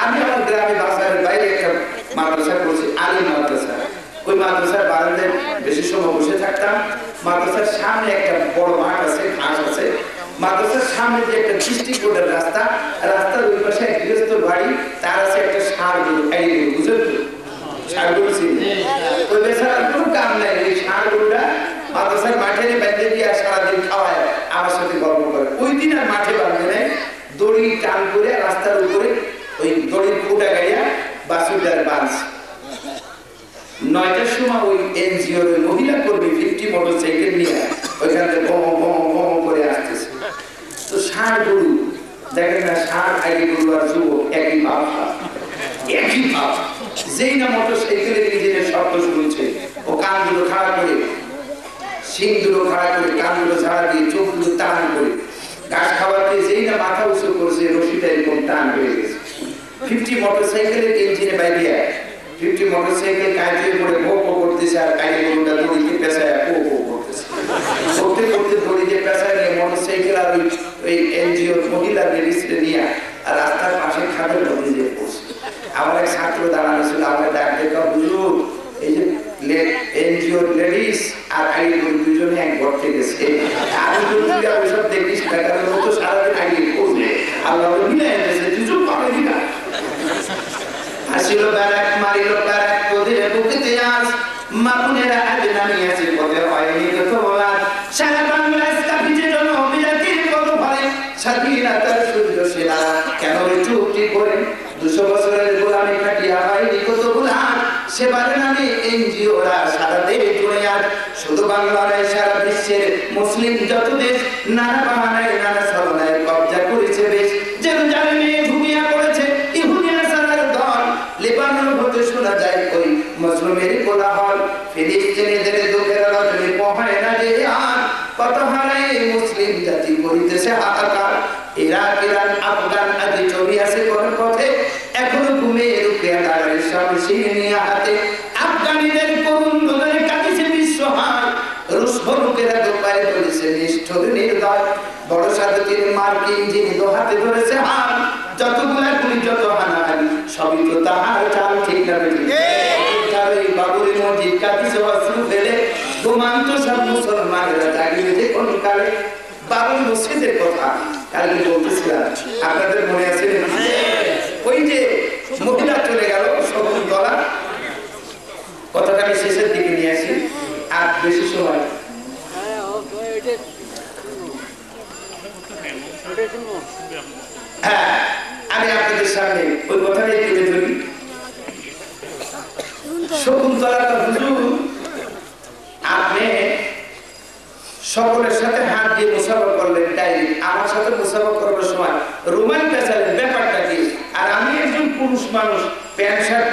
আমি আমার গ্রামে বাসার বাইরে একটা মাদ্রাসা করছি, আলিম মাদ্রাসা। ওই মাদ্রাসার বারান্দায় বেশি সময় বসে থাকতাম। মাদ্রাসার সামনে একটা বড় মাঠ আছে, ঘাস আছে। মাদ্রাসার সামনে যে একটা দৃষ্টিকোণের রাস্তা, রাস্তার ওই পাশে এক গৃহস্থর বাড়ি, তার আছে একটা ষাঁড় গরু, বুঝলেন তো? ষাঁড় গরু চিনি। ওই বেচারার কোনো কাম নাই, ওই ষাঁড় গরুটা মাদ্রাসার মাঠে বেঁধে দিয়ে সারাদিন খাওয়ায়, আমার সাথে গল্প করে। ওই দিন আর মাঠে বাঁধে নেয়, দড়ি টান করে রাস্তার উপরে ওই দড়ির ফুটা গাইয়া বাসুদার বাস ৯টার সময় ওই এনজিওর ওই মহিলা কর্মী 50 মোটরসাইকেল নিয়ে ওইখান থেকে ভম ভম ভম করে আসতেছে। তো ষাঁড় গরু দেখেন না, ষাঁড় আগে গরু আর যুবক একই ভাব, একই ভাব। যেই না মোটরসাইকেলের ইঞ্জিনের শব্দ শুনছে, ও কানগুলো খাড়া করে, শিংগুলো খাড়া করে, কানগুলো ঝাড়া দিয়ে, চোখগুলো টান করে ঘাস খাওয়াতে যেই না মাথা উঁচু করছে, রশিটা এরকম টান হয়ে গেছে। 50 মোটরসাইকেলের ইঞ্জিনে বাইরে 50 মোটরসাইকেল কাঁচে করে ভো ভো করতেছে, আর কালি গরুটা দড়িতে পেঁচায় ভো ভো করতেছে। করতে করতে দড়িতে পেঁচায় নিয়ে মোটরসাইকেল আর ওই এনজিওর মহিলা লেডিসকে নিয়ে আর রাস্তার পাশে খাদের মধ্যে যেয়ে পড়ছে। আমার এক ছাত্র দাঁড়ানো ছিল, আমার ডাক দেখা, হুজুর এই যে এনজিওর লেডিস আর কালি গরু দুজনে এক গর্তে গেছে। আমি তো ওইসব দেখিস না, কারণ ও তো সারাদিন আগে করবে, আল্লাহ মিলাই গেছে, দুজন পাবে না। হাসিল ব্যারাক, মারিল ব্যারাক, তোদের বুকেতে আজ মাপুনেরা আজ নামিয়েছে পথে হয়নি তো বলার। সারা বাংলা স্থাপিত জন বিরাটির কত ভয়, স্বাধীনতার সূর্য সেনা কেন চুক্তি করে 200 বছরের গোলামি কাটিয়া হয়নি কত গোলাম। সেবার নামে এনজিওরা সারা দেশ জুড়ে আজ, শুধু বাংলা নয় সারা বিশ্বের মুসলিম যত দেশ নানা বাহানায় নানা ছলনায় কবজা করেছে বেশ। জেরুজালেমে ঘুমিয়ে পড়েছে ইহুদিয়া সারার দল, লেবানন হতে শোনা যায় ওই মুসলিমের কোলাহল। ফিলিস্তিনিদের দুঃখের রজনী পোহায় না যে আর, কত হারায় মুসলিম জাতি করিতেছে হাহাকার। ইরাক, ইরান, আফগান আদি ছবি আছে কোন পথে, এখনো ঘুমে রুকিয়া দাঁড়ায় শামসি নিয়ে হাতে। আফগানিদের করুণ রোদনে কাটিছে বিশ্বহার, রুশ বন্দুকেরা দোপায় বলেছে নিষ্ঠুর নির্দয়। বড় সাধুতির মার্কিন যিনি দোহাতে ধরেছে হার, যতগুলা গুলি যত হানাহানি সবই তো তাহার চাল, ঠিক না বেঠিক? এই বাবুরি মসজিদ কাটিছে অশ্রু ফেলে, ঘুমান্ত সব মুসলমানেরা জাগিয়েছে কোন কালে। বাবুরি মসজিদের কথা কালকে বলতেছিলাম, আপনাদের মনে আছে? ওই যে মহিলা চলে গেল শকুন্তলা, কথাটা আমি শেষের দিকে নিয়ে আসি, আর বেশি সময় হ্যাঁ আমি আপনাদের সামনে ওই কথাটাই তুলে ধরি। শকুন্তলাটা হুজুর, আপনি সকলের সাথে হাত দিয়ে মুসাফা করলেন, তাই আমার সাথে মুসাফা করার সময় রোমান পেঁচালেন, ব্যাপারটা কি? আর আমি একজন পুরুষ মানুষ, প্যান্ট শার্ট